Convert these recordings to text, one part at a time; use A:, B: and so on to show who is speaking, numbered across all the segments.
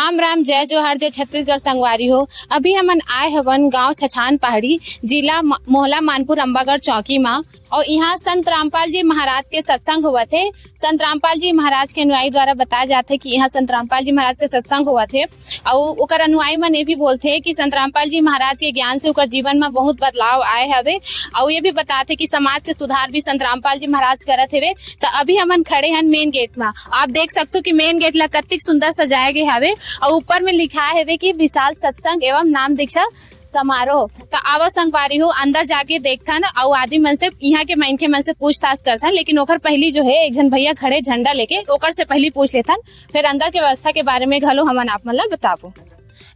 A: राम राम, जय जोहार, जय छत्तीसगढ़ संगवारी हो। अभी हमन आए हवन गांव छछान पहाड़ी, जिला मोहला मानपुर अंबागढ़ चौकी में। और यहाँ संत रामपाल जी महाराज के सत्संग हुआ थे। संत रामपाल जी महाराज के अनुयायी द्वारा बताया जाते कि यहाँ संत रामपाल जी महाराज के सत्संग हुआ थे। और ओकर अनुयायी मन ये भी बोलते कि संत रामपाल जी महाराज के ज्ञान से ओकर जीवन में बहुत बदलाव आए हवे। और ये भी बताते कि समाज के सुधार भी संत रामपाल जी महाराज करत हवे। तो अभी हमन खड़े हन मेन गेट में। आप देख सकते हो कि मेन गेट ला कत्तिक सुंदर सजाए गए हवे और ऊपर में लिखा है कि विशाल सत्संग एवं नाम दीक्षा समारोह। तो आवो संगवारी हो, अंदर जाके देखथन और आदमी मन से यहाँ के मनखे मन से पूछताछ करथन। लेकिन ओकर पहली जो है एक जन भैया खड़े झंडा लेके, ओकर से पहली पूछ लेथन, फिर अंदर के व्यवस्था के बारे में घलो हमन आप मन ला बताबो।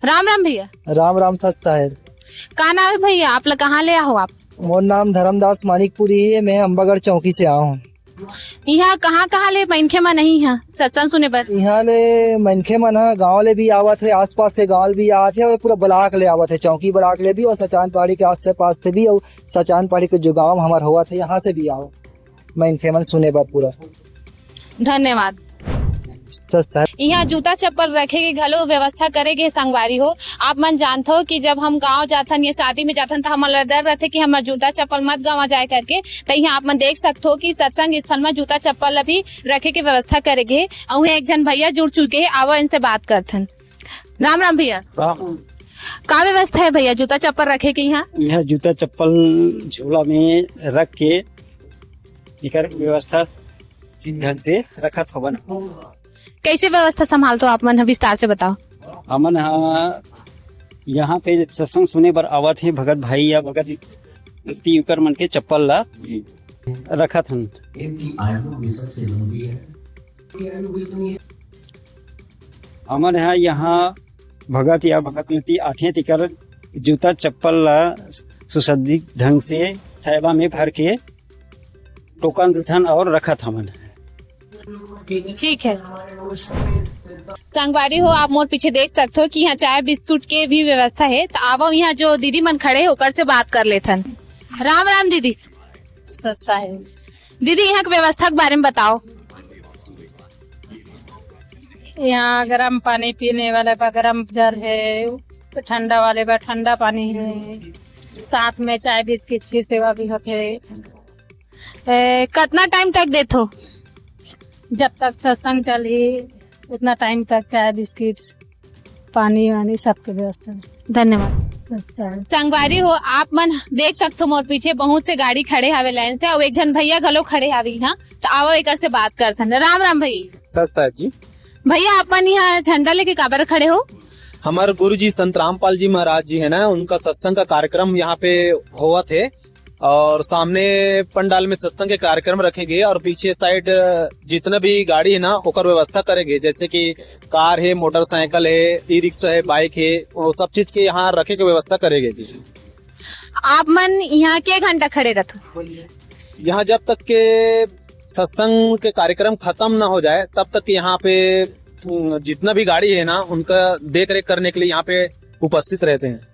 A: राम राम भैया।
B: राम राम सत साहेब।
A: का नाम है भैया, आप लोग कहाँ ले आओ? आप
B: मोर नाम धर्मदास मानिकपुरी है, मैं अंबागढ़ चौकी से आया हूँ।
A: यहाँ कहाँ ले मनखे मन नहीं है सत्संग सुने बर?
B: यहाँ ले मनखे मन है, गाँव ले भी आवत है, आसपास के गाँव भी आवत है और पूरा ब्लॉक ले आवत है, चौकी ब्लॉक ले भी और सचान पहाड़ी के आस पास से भी और सचान पहाड़ी के जो गाँव हमारा हुआ था यहाँ से भी आओ मनखे मन सुने बर पूरा।
A: धन्यवाद। यहाँ जूता चप्पल रखे के घलो व्यवस्था करेगे संगवारी हो। आप मन जानते हो कि जब हम गांव जाथन या शादी में जाथन तो हमारा डर रहते कि हमारा जूता चप्पल मत गवा जाए करके। तो यहाँ आप मन देख सकते हो कि सत्संग स्थल में जूता चप्पल अभी रखे के व्यवस्था करेगे। और एक जन भैया जुड़ चुके हैं, आओ इनसे बात करथन। राम राम भैया। का व्यवस्था है भैया जूता चप्पल रखे के? यहाँ
C: जूता चप्पल झोला में रख के व्यवस्था ढंग से रखत हवन।
A: कैसे व्यवस्था संभालते हो आप मन, विस्तार से बताओ।
C: हमन यहाँ पे सत्संग सुने बर आवत है भगत भाई या भगत उकर मन के चप्पल ला रखत हन। हमन यहाँ भगत या भगतमती आथे तिकर जूता चप्पल ला सुसज्जित ढंग से थैला में भर के टोकन देथन और रखत हमन।
A: ठीक है संगवारी हो, आप मोर पीछे देख सकते हो कि यहाँ चाय बिस्कुट के भी व्यवस्था है। तो आवो यहाँ जो दीदी मन खड़े होकर से बात कर लेथन। राम राम दीदी। दीदी यहाँ की व्यवस्था के बारे में बताओ।
D: यहाँ गर्म पानी पीने वाले पर गर्म जल है, ठंडा वाले पर ठंडा पानी है, साथ में चाय बिस्किट की सेवा भी होती है।
A: कितना टाइम तक देते हो?
D: जब तक सत्संग चली उतना टाइम तक चाय बिस्किट पानी वानी सबके व्यवस्था।
A: धन्यवाद। संगवारी हो, आप मन देख सकते हो मोर पीछे बहुत से गाड़ी खड़े हावे लाइन से और एक जन भैया घलो खड़े हावे यहाँ। तो आओ एक से बात करते हैं। राम राम भैया।
E: सत जी।
A: भैया आप मन यहाँ झंडा लेके काबर खड़े हो?
E: हमारे गुरु जी संत रामपाल जी महाराज जी है ना, उनका सत्संग का कार्यक्रम यहाँ पे हुआ थे और सामने पंडाल में सत्संग के कार्यक्रम रखेंगे और पीछे साइड जितना भी गाड़ी है ना ओकर व्यवस्था करेंगे, जैसे कि कार है, मोटरसाइकिल है, ई रिक्शा है, बाइक है, वो सब चीज के यहाँ रखे के व्यवस्था करेंगे जी।
A: आप मन यहाँ के घंटा खड़े रहते?
E: यहाँ जब तक के सत्संग के कार्यक्रम खत्म ना हो जाए तब तक यहाँ पे जितना भी गाड़ी है ना उनका देख रेख करने के लिए यहाँ पे उपस्थित रहते हैं।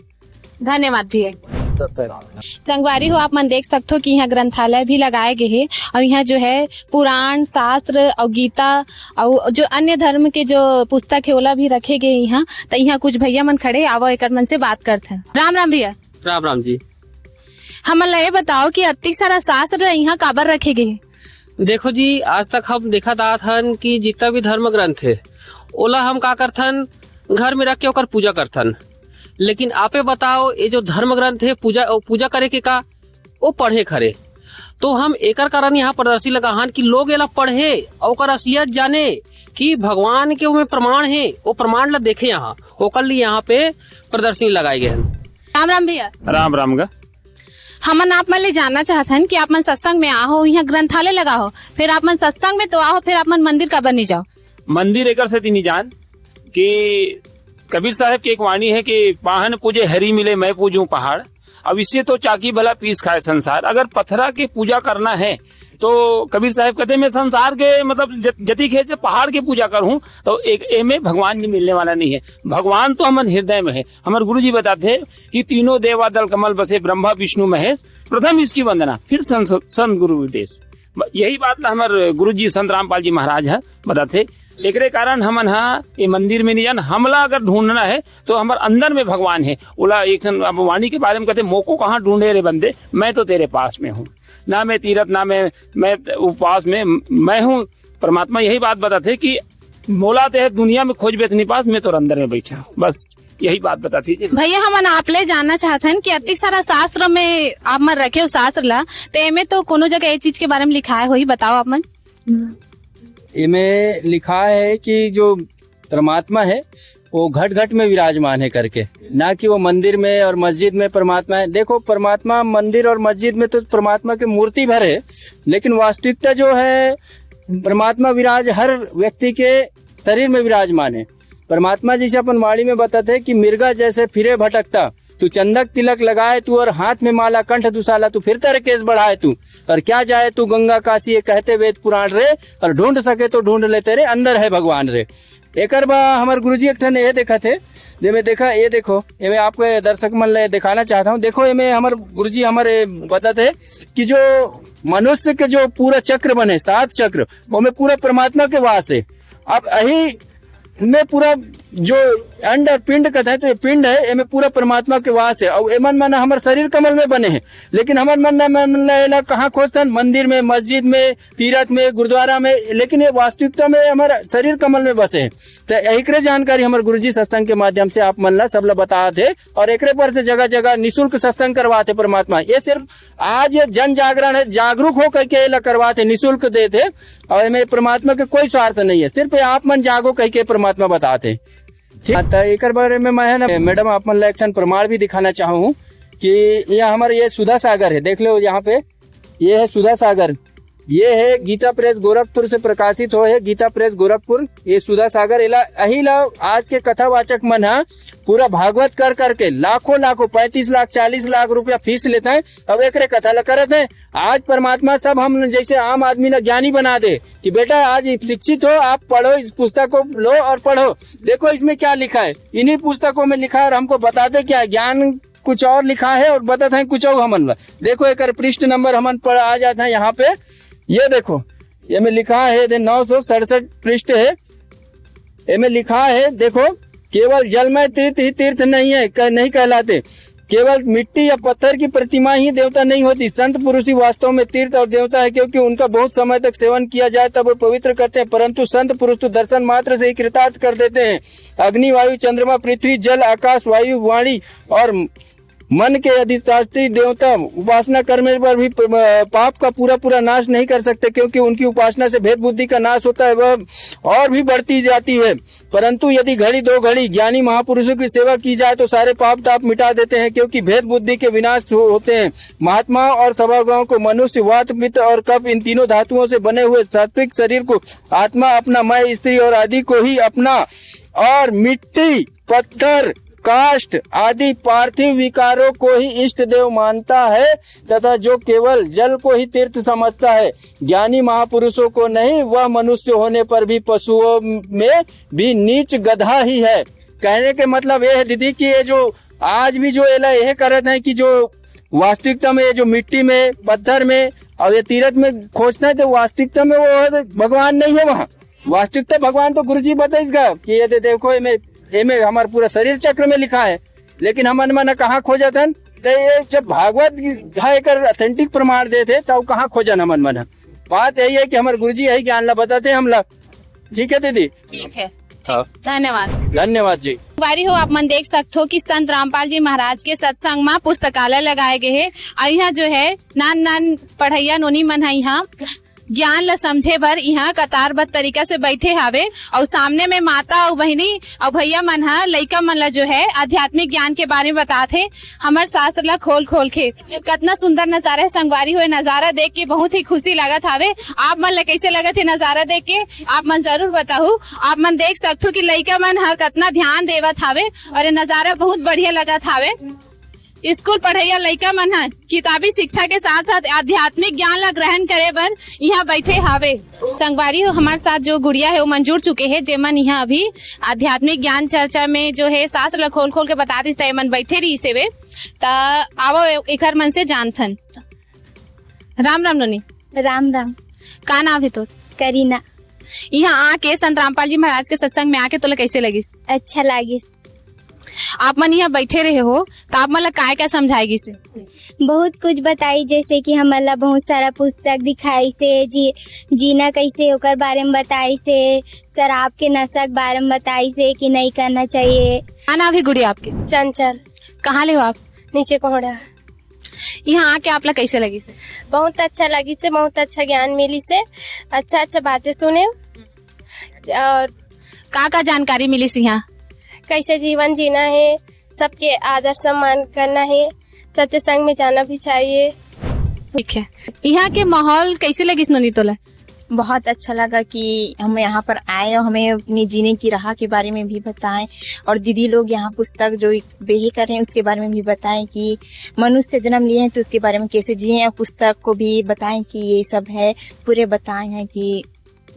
A: धन्यवाद भैया। संगवारी हो, आप मन देख सकते हो कि यहाँ ग्रंथालय भी लगाए गए हैं और यहाँ जो है पुराण शास्त्र और गीता और जो अन्य धर्म के जो पुस्तक है ओला भी रखे गए यहाँ। तो यहाँ कुछ भैया मन खड़े, आवो एक मन से बात करते हैं। राम राम भैया।
F: राम राम जी।
A: हमन ये बताओ कि अति सारा शास्त्र यहाँ काबर रखे गए?
F: देखो जी, आज तक हम देखा था कि जितना भी धर्म ग्रंथ है ओला हम का करथन, घर में रख के ओकर पूजा करथन। लेकिन आपे बताओ ये जो धर्म ग्रंथ है पूजा करे के का वो पढ़े खरे। तो हम एकर कारण यहाँ प्रदर्शनी लगाहन कि लोग एला पढ़े और ओकर असलियत जाने कि भगवान के में प्रमाण है, वो प्रमाण ला देखे। यहाँ ओकर लिए यहाँ पे प्रदर्शनी लगाए गए हैं।
A: राम राम भैया।
F: राम राम गा।
A: हमन आप मन ले जानना चाहते हैं कि आप मन सत्संग में आओ, यहाँ ग्रंथालय लगा हो, फिर आप मन सत्संग में तो आओ, फिर आप मन मंदिर का बनी जाओ।
G: मंदिर एकर से नहीं जान कि कबीर साहब की एक वाणी है कि पाहन पूजे हरी मिले मैं पूजूं पहाड़। अब इससे तो चाकी भला पीस खाए संसार। अगर पत्थरा की पूजा करना है तो कबीर साहब कहते मैं संसार के मतलब जति खेत से पहाड़ की पूजा करूं तो एक में भगवान नहीं मिलने वाला नहीं है। भगवान तो हमारे हृदय में है। हमारे गुरु जी बताते हैं कि तीनों देवा दल कमल बसे, ब्रह्मा विष्णु महेश, प्रथम इसकी वंदना फिर संत गुरु विदेश। यही बात हमारे गुरु जी संत रामपाल जी महाराज है बताते एकरे कारण हमन हाँ ये मंदिर में नहीं जान, हमला अगर ढूंढना है तो हमारे अंदर में भगवान है। ओला एक अब वाणी के बारे में कहते मोको कहाँ ढूंढे रे बंदे, मैं तो तेरे पास में हूँ, ना मैं तीरथ ना मैं उपवास में मैं हूँ। परमात्मा यही बात बताते कि मोला ते दुनिया में खोज बेतनी पास, मैं तो अंदर में बैठा, बस यही बात बताती थी।
A: भैया हमन आपले जानना चाहथन कि अति सारा शास्त्र में आप मन रखे हो शास्त्र ला, तो एमे तो कोनो जगह ये चीज के बारे में लिखाए होई, बताओ आप मन।
H: इनमें लिखा है कि जो परमात्मा है वो घट घट में विराजमान है करके, ना कि वो मंदिर में और मस्जिद में परमात्मा है। देखो परमात्मा मंदिर और मस्जिद में तो परमात्मा की मूर्ति भर है, लेकिन वास्तविकता जो है परमात्मा विराज हर व्यक्ति के शरीर में विराजमान है। परमात्मा जैसे अपन वाणी में बताते हैं कि मिर्गा जैसे फिरे भटकता, तू चंदक तिलक लगाए तू और हाथ में माला कंठ दुसाला, तू फिर तेरे केस बढ़ाए तू और क्या जाए तू गंगा काशी, ये कहते वेद पुराण रे, और ढूंढ सके तो ढूंढ ले तेरे अंदर है भगवान रे। एक बा हमारे गुरुजी एक ठन ये देखा थे, जे में देखा ये देखो, ये मैं आपको दर्शक मन ले दिखाना चाहता हूँ। देखो ये में हमारे गुरुजी हमारे बताते कि जो मनुष्य के जो पूरा चक्र बने 7 चक्र, वो में पूरा परमात्मा के वास है। अब यही में पूरा जो अंड और पिंड कहते हैं, तो ये पिंड है, इनमें पूरा परमात्मा के वास है। और एमन मन हमारे शरीर कमल में बने हैं, लेकिन हमारे मन कहाँ खोजतन, मंदिर में, मस्जिद में, तीर्थ में, गुरुद्वारा में, लेकिन ये वास्तविकता में हमारा शरीर कमल में बसे हैं। तो एकरे जानकारी हमारे गुरुजी सत्संग के माध्यम से आप मन ला सब ला बता थे, और एकरे पर से जगह जगह निःशुल्क सत्संग करवाते परमात्मा। ये सिर्फ आज ये जन जागरण है, जागरूक होकर के ला करवाते, निःशुल्क देते, और इनमें परमात्मा के कोई स्वार्थ नहीं है, सिर्फ आप मन जागो कह के परमात्मा बताते। ठीक, तो एक बारे में मैं है ना मैडम आप मन ला एक ठन प्रमाण भी दिखाना चाहूँ कि ये हमारे ये सुधा सागर है, देख लो यहाँ पे, ये है सुधा सागर, ये है गीता प्रेस गोरखपुर से प्रकाशित हो है, गीता प्रेस गोरखपुर, ये सुधा सागर इला अही ला आज के कथावाचक मन है पूरा भागवत कर करके लाखों 35 लाख 40 लाख रुपया फीस लेते हैं। अब एक कथा ला करते हैं। आज परमात्मा सब हम जैसे आम आदमी ना ज्ञानी बना दे कि बेटा आज शिक्षित हो, आप पढ़ो, इस पुस्तक को लो और पढ़ो, देखो इसमें क्या लिखा है, इन्हीं पुस्तकों में लिखा है, और हमको बता दे क्या ज्ञान कुछ और लिखा है और बताते हैं कुछ और हमन। देखो एक पृष्ठ नंबर हमन पर आ जाते हैं यहाँ पे, ये देखो ये में लिखा है 967 पृष्ठ है, ये में लिखा है देखो, केवल जलमय तीर्थ ही तीर्थ नहीं है, नहीं कहलाते, केवल मिट्टी या पत्थर की प्रतिमा ही देवता नहीं होती, संत पुरुष ही वास्तव में तीर्थ और देवता है, क्योंकि उनका बहुत समय तक सेवन किया जाए तब वो पवित्र करते हैं, परंतु संत पुरुष तो दर्शन मात्र से ही कृतार्थ कर देते हैं। अग्नि, वायु, चंद्रमा, पृथ्वी, जल, आकाश, वायु, वाणी और मन के अधिष्ठात्री देवता उपासना करने पर भी पाप का पूरा नाश नहीं कर सकते, क्योंकि उनकी उपासना से भेद बुद्धि का नाश होता है, वह और भी बढ़ती जाती है। परंतु यदि घड़ी 2 घड़ी ज्ञानी महापुरुषों की सेवा की जाए तो सारे पाप ताप मिटा देते हैं, क्योंकि भेद बुद्धि के विनाश होते हैं। महात्मा और सभागाओं को मनुष्य, वात, पित्त और कफ इन तीनों धातुओं से बने हुए सात्विक शरीर को आत्मा अपना, मैं, स्त्री और आदि को ही अपना, और मिट्टी, पत्थर, काष्ठ आदि पार्थिव विकारों को ही इष्ट देव मानता है, तथा जो केवल जल को ही तीर्थ समझता है, ज्ञानी महापुरुषों को नहीं, वह मनुष्य होने पर भी पशुओं में भी नीच गधा ही है। कहने के मतलब ये है दीदी कि ये जो आज भी जो यह करते हैं कि जो वास्तविकता में ये जो मिट्टी में, पत्थर में और ये तीर्थ में खोजते हैं, तो वास्तविकता में वो भगवान नहीं है वहाँ। वास्तविकता भगवान तो गुरुजी बताइएगा कि ये देखो में हमारे पूरा शरीर चक्र में लिखा है, लेकिन हमन मन कहाँ खोजत हन, तो ये जब भागवत एक ऑथेंटिक प्रमाण देते तब कहाँ खोजन हमन मन। बात यही है कि हमारे गुरुजी यही ज्ञान ला बताते हम लोग। ठीक है दीदी,
A: ठीक है, धन्यवाद।
H: धन्यवाद जी।
A: बारी हो आप मन देख सकते हो कि संत रामपाल जी महाराज के सत्संग में पुस्तकालय लगाए गए है, और यहाँ जो है नान पढ़ैया नोनी मन है यहाँ ज्ञान ला समझे बर यहाँ कतारबद्ध तरीका से बैठे हावे, और सामने में माता और बहनी और भैया मन हा लइका मन ला जो है आध्यात्मिक ज्ञान के बारे में बताते हमार शास्त्र ला खोल के। कितना सुंदर नजारा है संगवारी हुए, नजारा देख के बहुत ही खुशी लागत हावे। आप मन ला कैसे लगत है नजारा देख के, आप मन जरूर बताओ। आप मन देख सकते हो कि लइका मन हा कितना ध्यान देवत हावे, और ये नजारा बहुत बढ़िया लगत हावे। स्कूल पढ़ैया लइका मन है किताबी शिक्षा के साथ साथ आध्यात्मिक ज्ञान ला ग्रहण करे बर यहाँ बैठे हावे। संगवारी हो हमारे साथ जो गुड़िया है वो मन जुड़ चुके हैं, जेमन यहाँ अभी आध्यात्मिक ज्ञान चर्चा में जो है शास्त्र ला खोल के बता दी, मन बैठे रही सेवे। ता आवो एक मन से जानथन। राम राम नोनी।
I: राम राम।
A: का नाम है तो?
I: करीना।
A: यहाँ आके संत रामपाल जी महाराज के सत्संग में आके तोला कैसे लगी?
I: अच्छा लागिस।
A: आप मन यहाँ बैठे रहे हो तो आप मतलब क्या समझाएगी से?
I: बहुत कुछ बताई, जैसे कि हमला बहुत सारा पुस्तक दिखाई से, जीना कैसे ओकर बारे में बताई से, शराब के नशा के बारे में बताई से कि नहीं करना चाहिए।
A: क्या नाम है गुड़िया आपके?
J: चंचल।
A: कहाँ ले हो आप?
J: नीचे कोहड़ा।
A: यहाँ आके आप कैसे लगी से?
J: बहुत अच्छा लगी से, बहुत अच्छा ज्ञान मिली से, अच्छा अच्छा बातें सुने और
A: का जानकारी मिली से? यहाँ
J: कैसे जीवन जीना है, सबके आदर सम्मान करना है, सत्संग में जाना भी चाहिए।
A: ठीक है। यहाँ के माहौल कैसे लगी नोनी तोला?
K: बहुत अच्छा लगा कि हम यहाँ पर आए और हमें अपनी जीने की राह के बारे में भी बताएं, और दीदी लोग यहाँ पुस्तक जो बेही कर रहे हैं उसके बारे में भी बताएं कि मनुष्य जन्म लिए हैं तो उसके बारे में कैसे जिए, और पुस्तक को भी बताएं कि ये सब है, पूरे बताएं हैं कि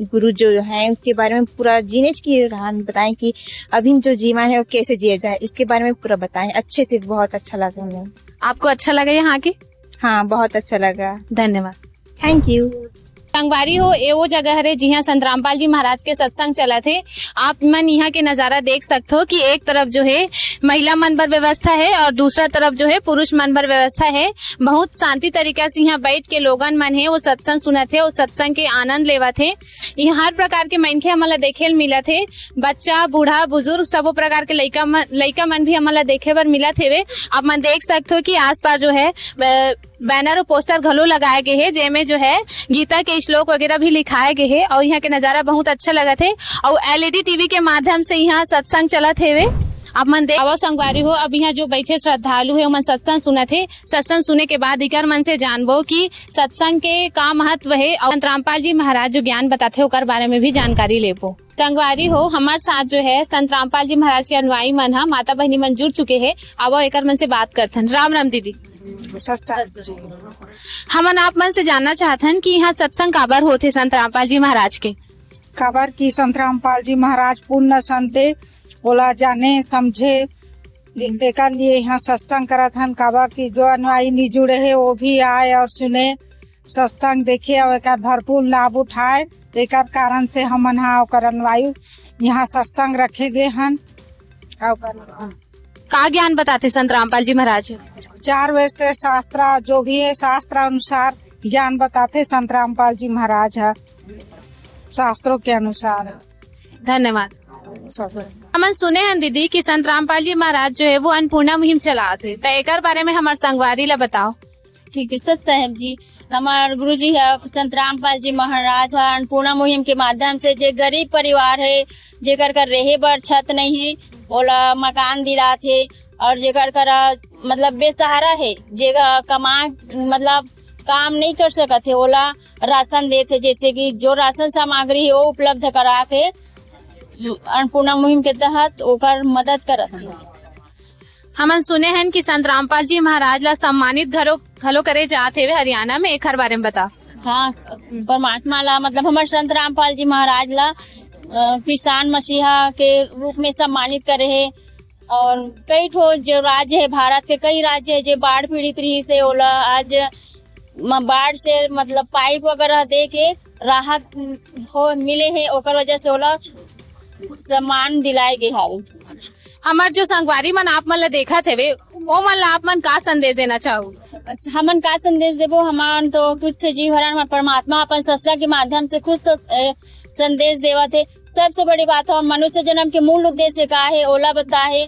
K: गुरु जो है उसके बारे में पूरा जीने की राह में बताएं कि अभी जो जीवन है वो कैसे जिया जाए, इसके बारे में पूरा बताएं अच्छे से। बहुत अच्छा लगा हमें।
A: आपको अच्छा लगा यहाँ की?
K: हाँ, बहुत अच्छा लगा।
A: धन्यवाद।
K: Thank you.
A: संगवारी हो ये वो जगह है जहाँ संत रामपाल जी महाराज के सत्संग चला थे। आप मन यहाँ के नजारा देख सकते हो कि एक तरफ जो है महिला मन पर व्यवस्था है और दूसरा तरफ जो है पुरुष मन पर व्यवस्था है। बहुत शांति तरीके से यहाँ बैठ के लोगन मन है वो सत्संग सुना थे, वो सत्संग के आनंद लेवा थे। यहाँ हर प्रकार के मनखे हमला देखे मिला थे, बच्चा बूढ़ा बुजुर्ग सब प्रकार के लइका मन भी हमला देखे बर मिला थे। आप मन देख सकते हो कि आस पास जो है बैनर और पोस्टर घलो लगाए गए हैं, जेमे जो है गीता के श्लोक वगैरह भी लिखाए गए हैं। और यहाँ के नजारा बहुत अच्छा लगा थे और एलईडी टीवी के माध्यम से यहाँ सत्संग चला थे। वे आप मन देख संगवारी हो। अब यहाँ जो बैठे श्रद्धालु है मन सत्संग सुना थे। सत्संग सुने के बाद इकर मन से जानबो कि सत्संग के का महत्व है और संत रामपाल जी महाराज जो ज्ञान बताते ओकर बारे में भी जानकारी लेबो। संगवारी हो हमारे साथ जो है संत रामपाल जी महाराज के अनुयायी मन हा माता बहनी मन जुड़ चुके हैं। अब एकर मन से बात करथन। राम राम दीदी। हमन आप मन से जानना चाहथन कि यहाँ सत्संग काबर होते संत रामपाल जी महाराज के?
L: काबर की संत रामपाल जी महाराज पूर्ण संते बोला जाने समझे एकर लिए यहाँ सत्संग करत हन। काबर की जो अनुयायी नहीं जुड़े है वो भी आए और सुने, सत्संग देखे और एकर भरपूर लाभ उठाए। एकर कारण से हमन यहाँ ओकर अनुयायी यहाँ सत्संग रखे गए हन।
A: का ज्ञान बताते संत रामपाल जी महाराज?
L: 4 वैसे शास्त्र जो भी है शास्त्र अनुसार ज्ञान बताते संत रामपाल जी महाराज है, शास्त्रों के अनुसार।
A: धन्यवाद। हम सुने हैं दीदी कि संत रामपाल जी महाराज जो है वो अन्नपूर्णा मुहिम चलाते, तो एकर बारे में हमारे संगवारी ला बताओ।
M: ठीक है सच साहब जी, हमारे गुरु जी है संत रामपाल जी महाराज है अन्नपूर्णा मुहिम के माध्यम से जे गरीब परिवार है जेकर कर रहे बर छत नहीं है ओला मकान दिला थे, और जेकर कर मतलब बेसहारा है जेगा कमा मतलब काम नहीं कर सकते ओला राशन देते, जैसे कि जो राशन सामग्री है वो उपलब्ध करा के अन्नपूर्णा मुहिम के तहत ओकर मदद करत है।
A: हमन सुने हैं कि संत रामपाल जी महाराज ला सम्मानित घलो करे जाते हुए हरियाणा में, एक बारे में बताओ।
M: हाँ, परमात्मा ला मतलब हमारे संत रामपाल जी महाराज ला किसान मसीहा के रूप में सम्मानित करे है। और कई ठो जो राज्य है भारत के कई राज्य है जो बाढ़ पीड़ित रही से ओला आज बाढ़ से मतलब पाइप वगैरह दे के राहत हो मिले है, ओकर वजह से ओला सम्मान दिलाए गए है।
A: हमार जो संगवारी मन आप मन ला देखा थे वो मन ला आप मन का संदेश देना चाहो?
M: हमन का संदेश देबो, हमान तो तुझ से जीव हरण परमात्मा अपन सत्संग के माध्यम से खुद संदेश देवा थे। सबसे बड़ी बात है मनुष्य जन्म के मूल उद्देश्य का है ओला बता है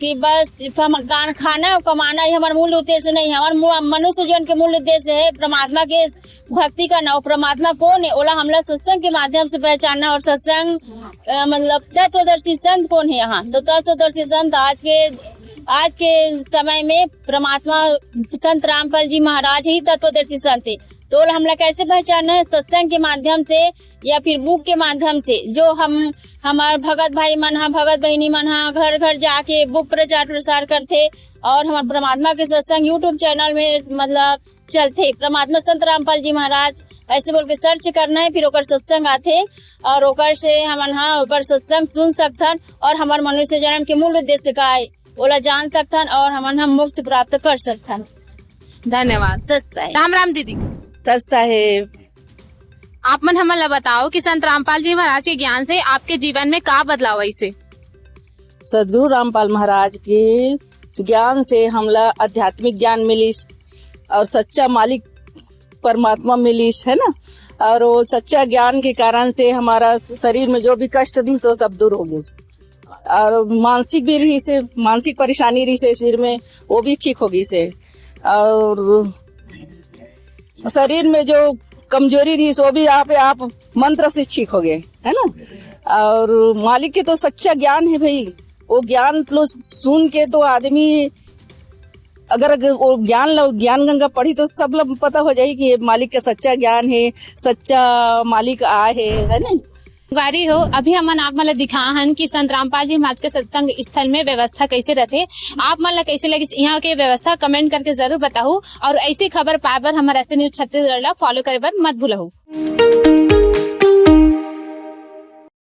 M: कि बस खाना और कमाना ही हमारा मूल उद्देश्य नहीं है। हमारा मनुष्य जीवन के मूल उद्देश्य है परमात्मा के भक्ति करना। और परमात्मा कौन है ओला हमला सत्संग के माध्यम से पहचानना। और सत्संग मतलब तत्वदर्शी संत कौन है यहाँ, तो तत्वदर्शी संत आज के समय में परमात्मा संत रामपाल जी महाराज ही तत्वदर्शी संत है। तो हमला कैसे पहचानना है? सत्संग के माध्यम से या फिर बुक के माध्यम से। जो हमारे भगत भाई मन भगत बहनी मन घर घर जाके बुक प्रचार प्रसार करते और हमारे परमात्मा के सत्संग यूट्यूब चैनल में मतलब चलते। परमात्मा संत रामपाल जी महाराज ऐसे बोल के सर्च करना है, फिर ओकर सत्संग आते और ओकर से हमन ओकर सत्संग सुन सकथन और हमारे मनुष्य जन्म के मूल उद्देश्य का है ओला जान सकथन और हम मोक्ष प्राप्त कर सकथन।
A: धन्यवाद।
M: सच साहेब।
A: राम राम दीदी।
K: सच साहेब।
A: आप मन हमन ला बताओ कि संत रामपाल जी महाराज के ज्ञान से आपके जीवन में का बदलाव ऐसे?
N: सदगुरु रामपाल महाराज के ज्ञान से हमला आध्यात्मिक ज्ञान मिलिस और सच्चा मालिक परमात्मा मिलिस है ना। और वो सच्चा ज्ञान के कारण से हमारा शरीर में जो भी कष्ट रही सो सब दूर हो गई और मानसिक भी रही से मानसिक परेशानी रही से शरीर में वो भी ठीक हो गई से और शरीर में जो कमजोरी रही वो भी आप मंत्र से ठीक हो गए है ना। और मालिक के तो सच्चा ज्ञान है भाई, वो ज्ञान तो सुन के तो आदमी अगर वो ज्ञान गंगा पढ़ी तो सब लोग पता हो जाए कि ये मालिक का सच्चा ज्ञान है, सच्चा मालिक आए है ना।
A: गारी हो अभी हमन आप मन ला दिखाहन कि संत रामपाल जी महाराज के सत्संग स्थल में व्यवस्था कैसे रहते। आप मन ला कैसे लगी यहाँ के व्यवस्था कमेंट करके जरूर बताओ और ऐसी खबर पाए बर हमारे ऐसे न्यूज छत्तीसगढ़ ला फॉलो करे बर मत भूलहु।